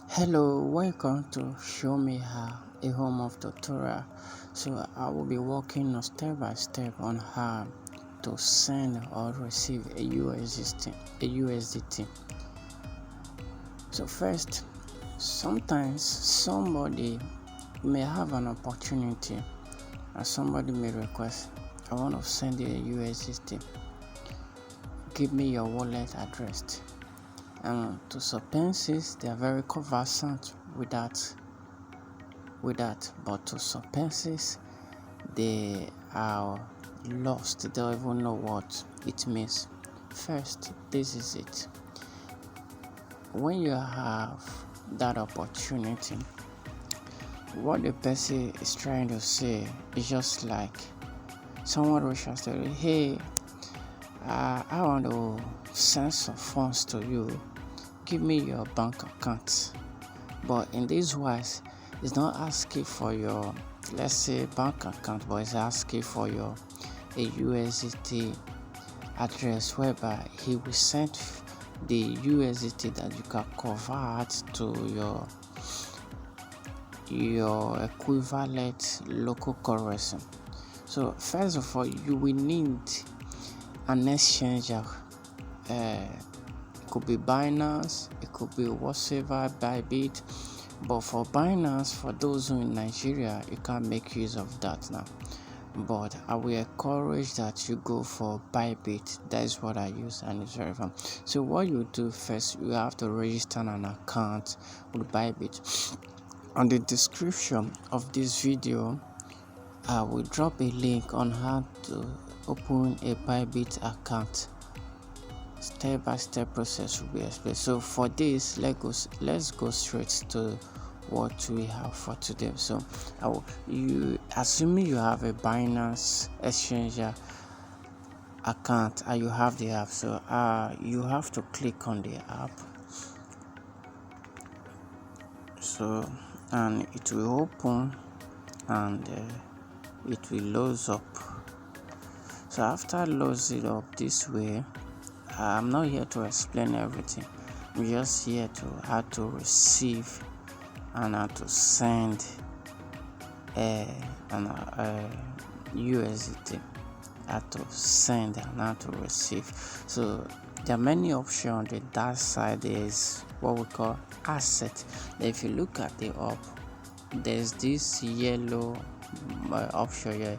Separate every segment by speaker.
Speaker 1: Hello, welcome to Show Me How, a home of tutorial. So I will be walking on step by step on how to send or receive a USDT. So first, sometimes somebody may have an opportunity and somebody may request, I want to send you a USDT. Give me your wallet address. And to some persons, they are very conversant with that. But to some persons, they are lost. They don't even know what it means. First, this is it. When you have that opportunity, what the person is trying to say is just like someone reaches to you, hey, I want to send some funds to you. Give me your bank account. But in this wise, it's not asking for your, let's say, bank account, but it's asking for your a USDT address whereby he will send the USDT that you can convert to your equivalent local currency. So first of all, you will need an exchanger. It could be Binance, it could be whatever, Bybit. But for Binance, for those who in Nigeria, you can make use of that now. But I will encourage that you go for Bybit. That is what I use and it's very fun. So what you do first, you have to register an account with Bybit. On the description of this video, I will drop a link on how to open a Bybit account. Step by step process will be explained. So for this, let's go straight to what we have for today. So assuming you have a Binance exchanger account and you have the app, so you have to click on the app, so and it will open and it will load up. So after loads it up this way, I'm not here to explain everything. I'm just here to how to receive and how to send an USDT. How to send and how to receive. So there are many options on the that side. Is what we call asset. If you look at the up, there's this yellow option here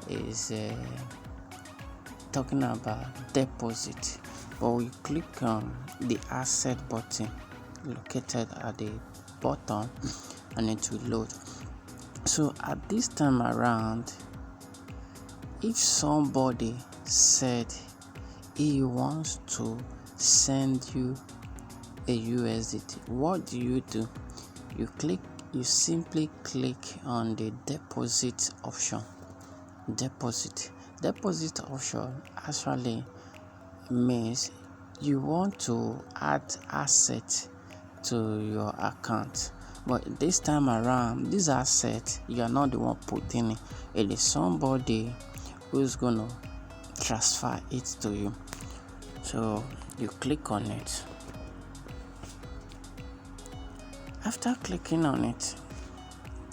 Speaker 1: is talking about deposit. But we click on the asset button located at the bottom and it will load. So at this time around, if somebody said he wants to send you a USDT, what do? You simply click on the deposit option. Deposit option actually means you want to add asset to your account, but this time around, this asset you are not the one putting it is somebody who's gonna transfer it to you. So you click on it. After clicking on it,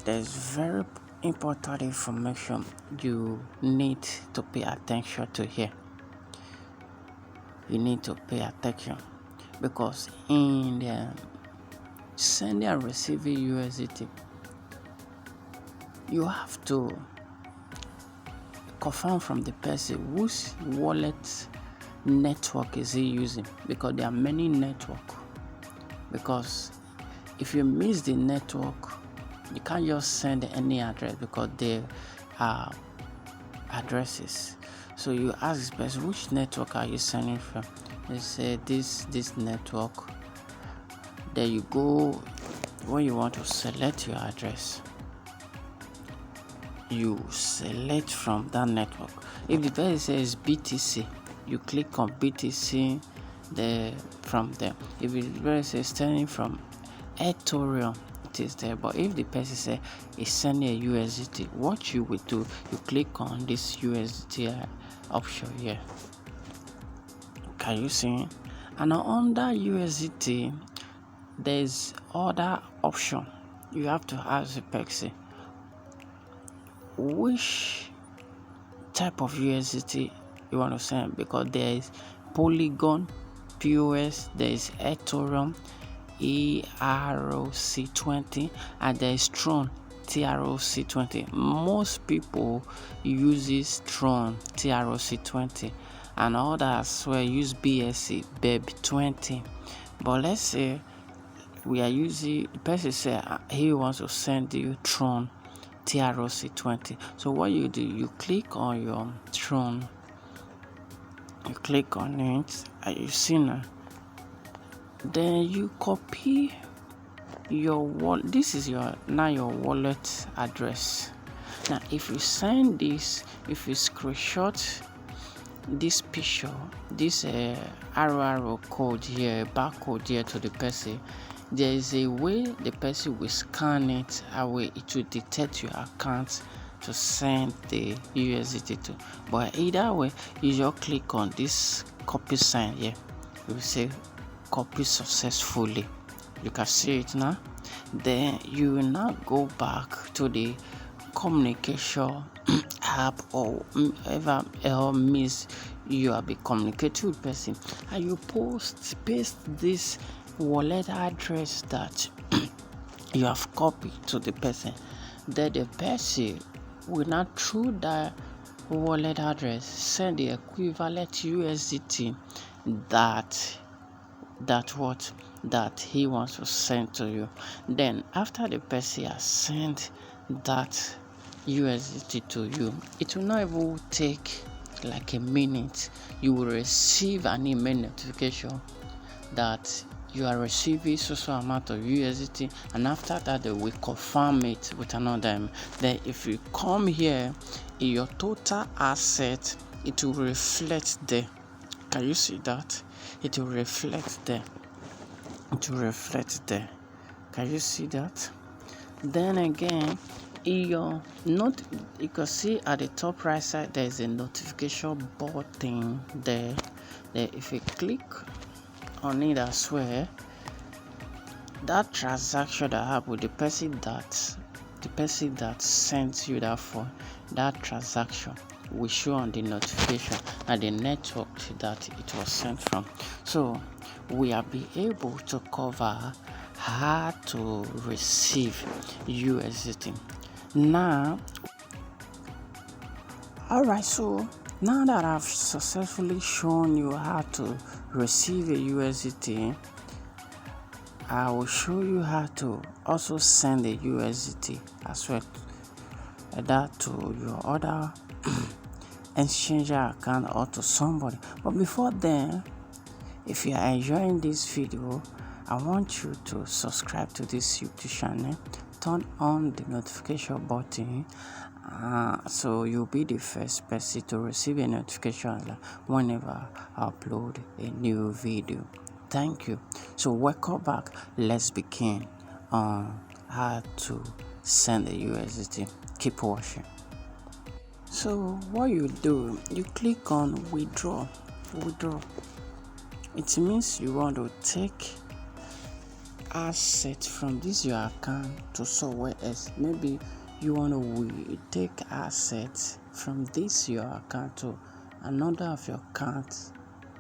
Speaker 1: there's very important information you need to pay attention to here. You need to pay attention because in the sending and receiving USDT, you have to confirm from the person whose wallet network is he using, because there are many networks. Because if you miss the network, you can't just send any address because they are addresses. So you ask the person, which network are you sending from? They say this network. There you go. When you want to select your address, you select from that network. If the person says BTC, you click on BTC from there. If the person says sending from Ethereum, it is there. But if the person says is sending a USDT, what you will do, you click on this USDT option here. Can you see? And under USDT, there's other option. You have to ask the person which type of USDT you want to send, because there is Polygon POS, there is Ethereum ERC20, and there is Tron TROC20. Most people uses Tron TROC20, and others will use BSC BEB20. But let's say we are using, the person say he wants to send you Tron TROC20. So what you do, you click on your Tron, you click on it, and you see now, then you copy your wallet. This is your wallet address. Now if you send this, if you screenshot this picture, this arrow code here, barcode here to the person, there is a way the person will scan it away. It will detect your account to send the USDT to. But either way, you just click on this copy sign here. You will say copy successfully. You can see it now. Then you will now go back to the communication app or whatever means you have been communicating with person, and you paste this wallet address that you have copied to the person. Then the person will not, through that wallet address, send the equivalent USDT that he wants to send to you. Then after the person has sent that USDT to you, it will not even take like a minute. You will receive an email notification that you are receiving so amount of USDT, and after that they will confirm it with another. Then if you come here in your total asset, it will reflect there. Can you see that? It will reflect there. It will reflect there. Can you see that? Then again, in your note, you can see at the top right side there is a notification button there. Then if you click on it as well, that transaction that happened, the person that sent you that phone, that transaction will show on the notification and the network that it was sent from. So we are be able to cover how to receive USDT. Now, alright, so now that I've successfully shown you how to receive a USDT, I will show you how to also send a USDT as well, that to your other exchanger account or to somebody. But before then, if you are enjoying this video, I want you to subscribe to this YouTube channel, turn on the notification button, so you'll be the first person to receive a notification whenever I upload a new video. Thank you. So welcome back. Let's begin on how to send a USDT. Keep watching. So what you do, you click on withdraw. It means you want to take asset from this your account to somewhere else. Maybe you want to take assets from this your account to another of your accounts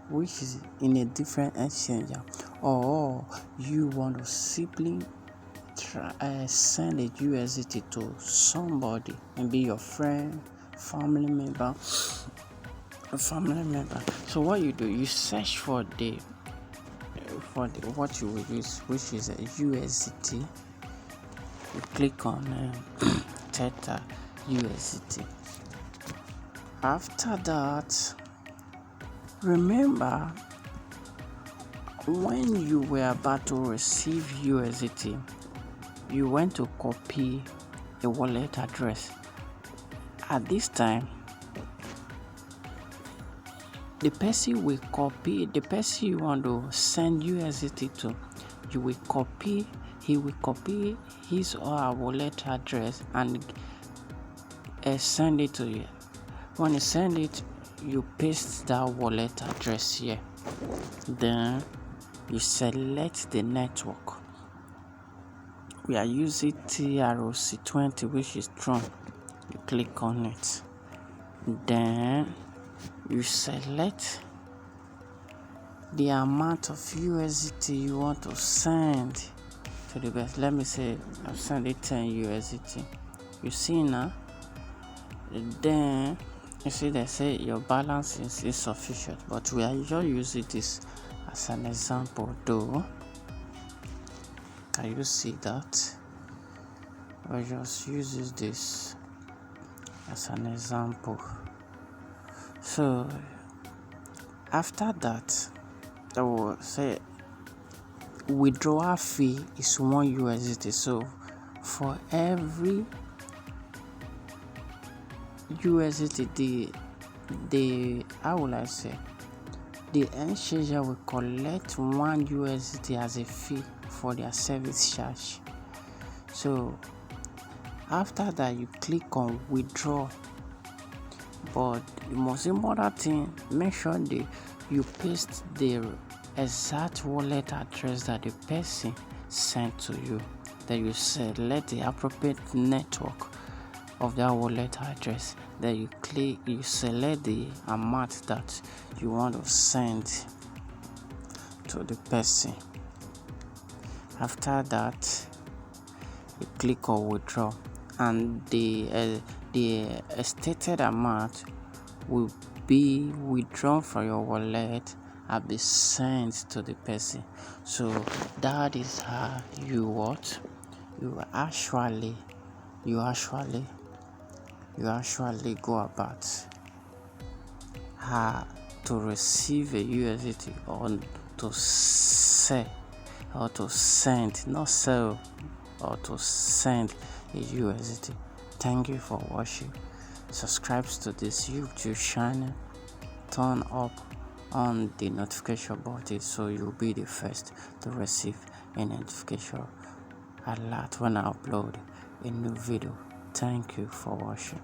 Speaker 1: which is in a different exchanger, or you want to simply send a USDT to somebody, maybe your friend, family member. So what you do, you search for the what you will use, which is a USDT. You click on Tether USD. After that, remember when you were about to receive USDT, you went to copy a wallet address. At this time, the person will copy, the person you want to send USDT to, he will copy his or her wallet address and send it to you. When you send it, you paste that wallet address here. Then you select the network. we are using TROC20, which is Tron. You click on it, then you select the amount of USDT you want to send to the best. Let me say I've sent it 10 USDT. You see now, then you see they say your balance is insufficient, but we are just using this as an example though. Can you see that? I just uses this as an example. So after that, I will say withdrawal fee is 1 USDT. So for every USDT, the how will I say, the exchanger will collect 1 USDT as a fee for their service charge. So after that, you click on withdraw, but the most important thing, make sure you paste the exact wallet address that the person sent to you. Then you select the appropriate network of that wallet address. Then you select the amount that you want to send to the person. After that, you click on withdraw, and the stated amount will be withdrawn from your wallet and be sent to the person. So that is how you actually go about how to receive a USDT, or to sell, or to send, not sell, or to send a USDT. Thank you for watching. Subscribe to this YouTube channel, turn up on the notification button so you'll be the first to receive a notification alert when I upload a new video. Thank you for watching.